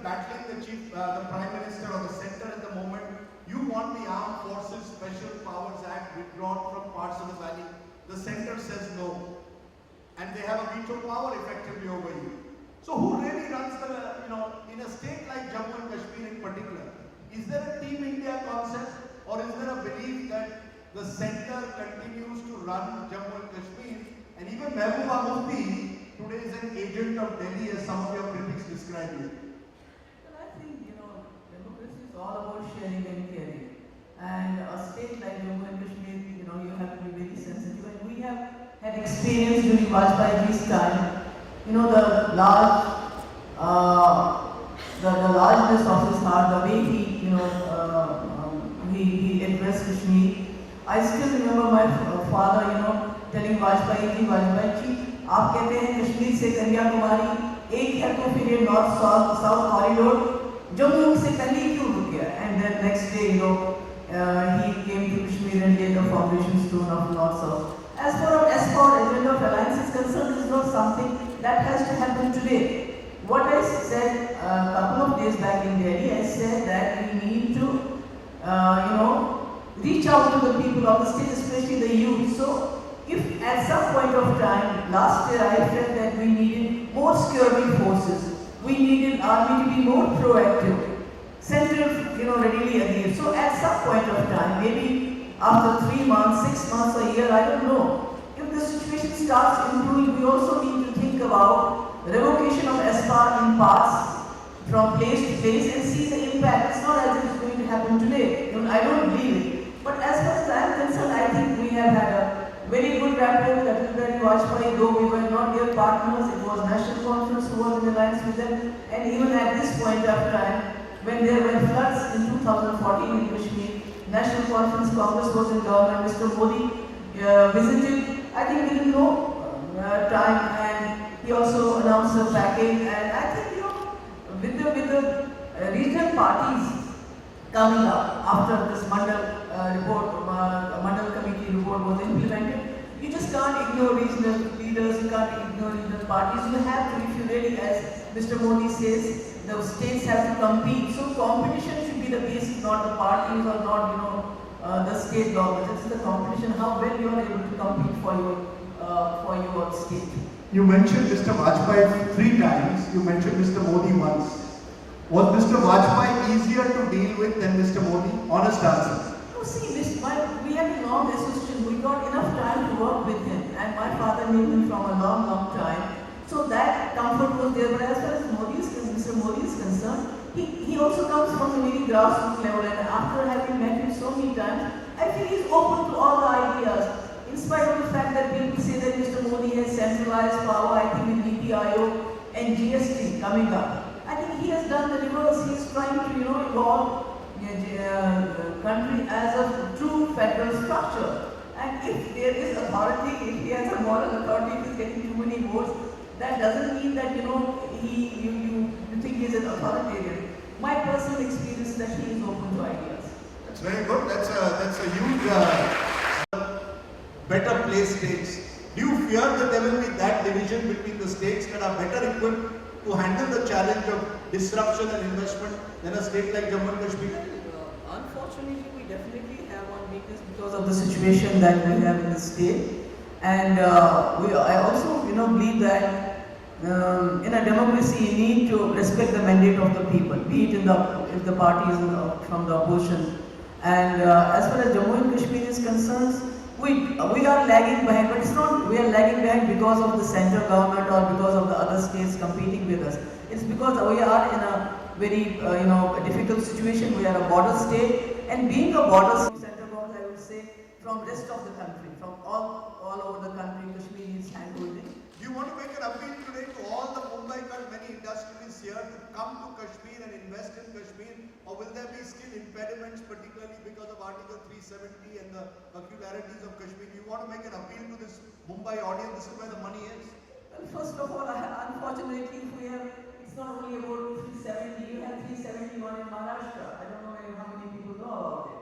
battling the Prime Minister or the Centre at the moment. You want the Armed Forces Special Powers Act withdrawn from parts of the valley. The Centre says no. And they have a veto power effectively over you. So who really runs the, in a state like Jammu and Kashmir in particular, is there a Team India concept, or is there a belief that the Centre continues to run Jammu and Kashmir? And even Mehbooba Mufti today is an agent of Delhi, as some of your critics describe it. Well, I think, democracy is all about sharing and caring. And a state like Jammu and Kashmir, you have to be very sensitive. And we have had experience during Vajpayee's time. The largeness of his heart, the way he addressed Kashmir. I still remember my father, telling Vajpayee, आप कहते हैं कश्मीर से कन्याकुमारी एक है तो फिर ये north south corridor Jammu से पहले क्यों रुक गया? And then next day, he came to Kashmir and laid the foundation stone of north south. As far as agenda of alliance is concerned, this is not something that has to happen today. What I said a couple of days back in Delhi, I said that we need to, reach out to the people of the state, especially the youth. So, if at some point of time, last year I felt that we needed more security forces, we needed army to be more proactive, Centre, readily agreed. So at some point of time, maybe after 3 months, 6 months, a year, I don't know, if the situation starts improving, we also need to think about revocation of SPAR in parts from place to place and see the impact. It's not as if it's going to happen today. I don't believe it. But as far as I am concerned, I think we have had a very good rapport with Atal Vajpayee, though we were not their partners. It was National Conference who was in alliance with them. And even at this point of time, when there were floods in 2014 in Kashmir, National Conference Congress was in government, Mr. Modi visited, I think within no time, and he also announced a package. And I think, with the regional parties coming up after this Mandal committee report was implemented, you just can't ignore regional leaders, you can't ignore regional parties. You have to, if you really, as Mr. Modi says, the states have to compete. So competition should be the basis, not the parties or not, the state governments. It's the competition, how well you are able to compete for your state. You mentioned Mr. Vajpayee 3 times, you mentioned Mr. Modi once. Was Mr. Vajpayee easier to deal with than Mr. Modi? Honest answer. No, see, we had a long association. We got enough time to work with him, and my father knew him from a long, long time. So that comfort was there. But as far as Mr. Modi is concerned, he also comes from a very grassroots level, and after having met him so many times, I feel he's open to all the ideas. In spite of the fact that people say that Mr. Modi has centralized power, I think with NITI Aayog and GST coming up, I think he has done the reverse. He is trying to, evolve the country as a true federal structure. And if there is authority, if he has a moral authority, if he is getting too many votes, that doesn't mean that, you think he is an authoritarian. My personal experience is that he is open to ideas. That's very good. That's a huge better place states. Do you fear that there will be that division between the states that are better equipped to handle the challenge of disruption and investment than a state like Jammu and Kashmir? Unfortunately, we definitely have one weakness because of the situation that we have in the state. And I also believe that in a democracy you need to respect the mandate of the people, be it if the party is from the opposition. And as far as Jammu and Kashmir is concerned, we are lagging behind, but it's not we are lagging behind because of the central government or because of the other states competing with us. It's because we are in a very difficult situation. We are a border state, and being a border state, central government, I would say, from rest of the country, from all over the country, Kashmir is handholding. Do you want to make an appeal today to all the Mumbai many industries here to come to Kashmir and invest in Kashmir, or will there be still impediments, particularly because of Article 370 and the peculiarities of Kashmir? Do you want to make an appeal to this Mumbai audience? This is where the money is. Well, first of all, unfortunately, it's not only about 370. You have 371 in Maharashtra. I don't know how many people know about it.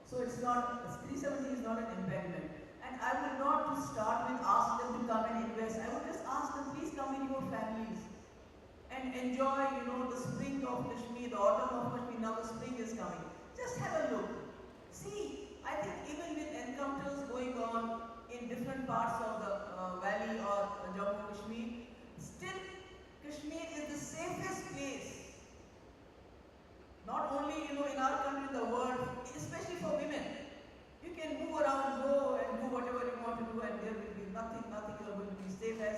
So 370 is not an impediment. And I would not to start with ask them to come and invest. I would just ask them, please come with your families and enjoy, the spring of have a look. See, I think even with encounters going on in different parts of the valley or Jammu and Kashmir, still Kashmir is the safest place. Not only in our country, in the world, especially for women. You can move around, go and do whatever you want to do, and there will be nothing is going to be safe as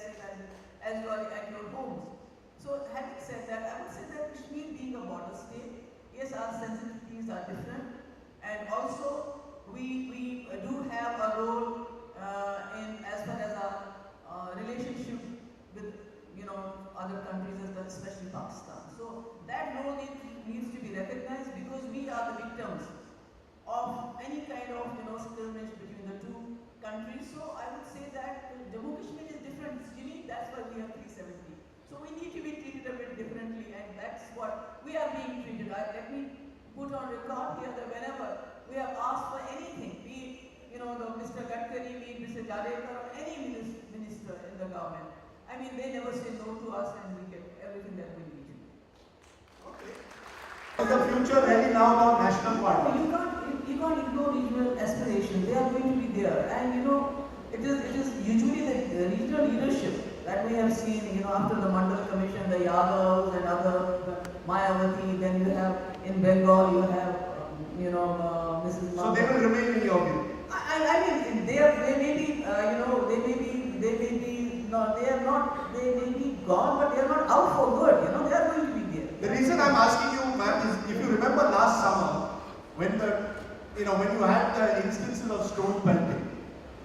you are at your homes. So having said that, I would say that Kashmir being a border state, yes, our sensitivities are different, and also we do have a role in as far as our relationship with other countries, especially Pakistan. So that role needs to be recognized, because we are the victims of any kind of skirmish between the two countries. So I would say that Jammu Kashmir is different. It's unique. That's why we have 370. So we need to be treated a bit differently, and that's what we are being treated. Let me put on record here that whenever we have asked for anything, be the Mr. Gadkari, be Mr. Jadekar, or any minister in the government, I mean, they never say no to us, and we get everything that we need. Okay. In the future, really now about national party. You can't ignore regional aspirations. They are going to be there, and it is usually the regional leadership that we have seen. After the Mandal Commission, the Yadavs and other Mayawati. Then you have in Bengal, you have Mrs. So they will remain in your view. I mean, they may be gone, but they are not out for good. They are going to be there. The reason I'm asking you, ma'am, is if you remember last summer when when you had the instances of stone pelting,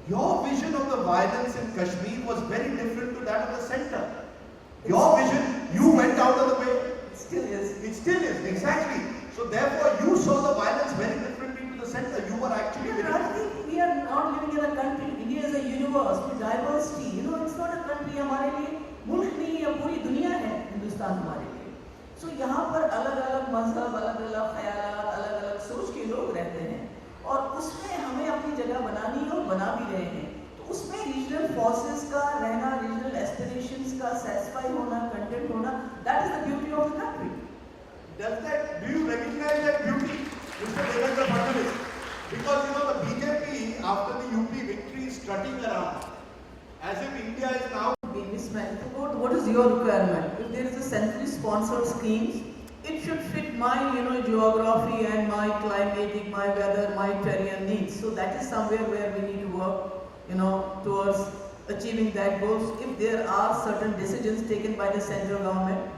your vision of the violence in Kashmir was very different to that of the center. Your vision, you went out of the way. It still is. It still is, exactly. So therefore, you saw the violence very differently to the center. You were actually Yeah, I think we are not living in a country. India is a universe with diversity. It's not a country. हमारे लिए मुल्क नहीं है, पूरी दुनिया है हिंदुस्तान हमारे लिए. So यहाँ पर अलग-अलग मजहब, अलग-अलग ख्यालात, अलग-अलग सोच के लोग रहते हैं, और उसमें हमें अपनी जगह बनानी है और बना भी रहे हैं. तो उसमें रीजनल फोर्सेस का रहना, रीजनल एस्पिरेशंस का सेटिस्फाई होना, कंटेंट होना, that is the beauty of the country. Do you recognize that beauty, Mr. Devendra Fadnavis? Because the BJP after the UP victory is strutting around as if India is now. What is your requirement? If there is a centrally sponsored scheme, it should fit my geography and my climatic, my weather, my terrain needs. So that is somewhere where we need to work towards achieving that goals. If there are certain decisions taken by the central government,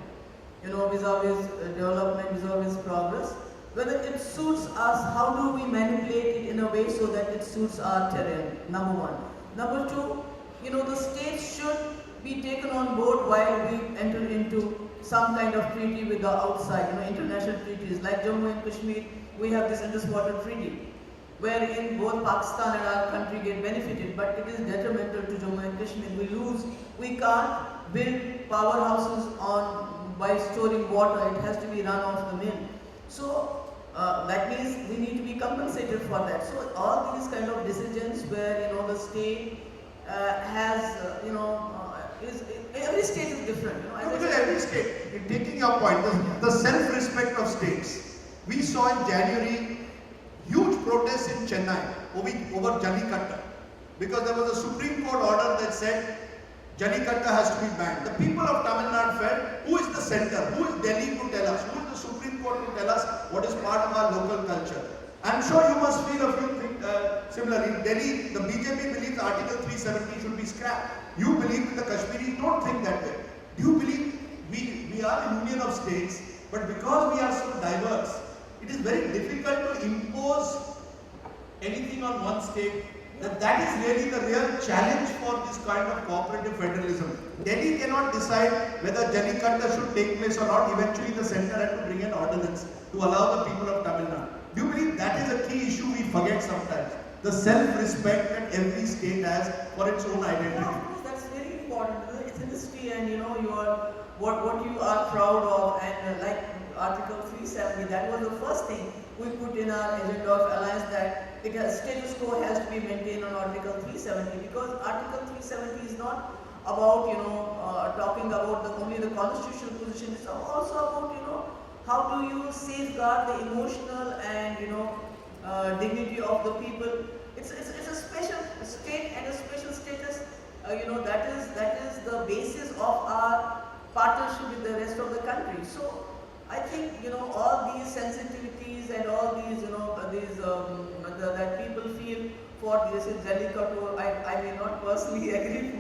vis-a-vis development, vis-a-vis progress, whether it suits us, how do we manipulate it in a way so that it suits our terrain, number one. Number two, the states should be taken on board while we enter into some kind of treaty with the outside, international treaties. Like Jammu and Kashmir, we have this underwater treaty, wherein both Pakistan and our country get benefited, but it is detrimental to Jammu and Kashmir. We lose. We can't build powerhouses by storing water. It has to be run off the mill. So that means we need to be compensated for that. So all these kind of decisions where the state has every state is different. Because every state, taking your point, the self-respect of states. We saw in January huge protests in Chennai over Jallikattu, because there was a Supreme Court order that said Jallikattu has to be banned. The people of Tamil Nadu felt, who is the center? Who is Delhi to tell us? Who is the Supreme Court to tell us what is part of our local culture? I'm sure you must feel a few things similarly. In Delhi, the BJP believes Article 370 should be scrapped. You believe that the Kashmiris don't think that way. Do you believe we are a union of states, but because we are so diverse, it is very difficult to impose anything on one state? That is really the real challenge for this kind of cooperative federalism. Delhi cannot decide whether Jallikattu should take place or not. Eventually the center had to bring an ordinance to allow the people of Tamil Nadu. Do you believe that is a key issue we forget sometimes? The self-respect that every state has for its own identity. Yeah, of course, that's very important. It's in history, and what you are proud of, and like Article 370, that was the first thing we put in our agenda of alliance, that status quo has to be maintained on Article 370, because Article 370 is not about talking about only the constitutional position. It's also about how do you safeguard safeguard the emotional and dignity of the people. It's a special state and a special status. That is the basis of our partnership with the rest of the country. So I think all these sensitivities and all these that people feel for this is Jallikattu. I may not personally agree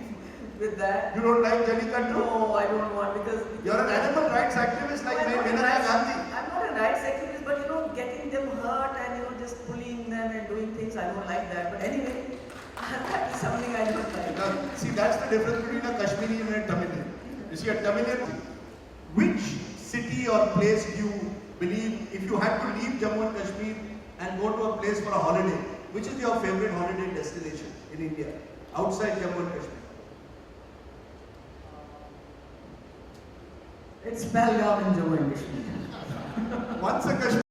with that. You don't like Jallikattu? No, I don't want because You're an animal rights activist like Mehbooba Gandhi. I'm not a rights activist, but getting them hurt and just bullying them and doing things, I don't like that. But anyway, that is something I don't like. Now, see, that's the difference between a Kashmiri and a Tamilian. You see, a Tamilian, which city or place do you believe, if you had to leave Jammu and Kashmir and go to a place for a holiday, which is your favorite holiday destination in India, outside Jammu and Kashmir? It's Belgaum in Jammu and Kashmir. Once a Kashmir.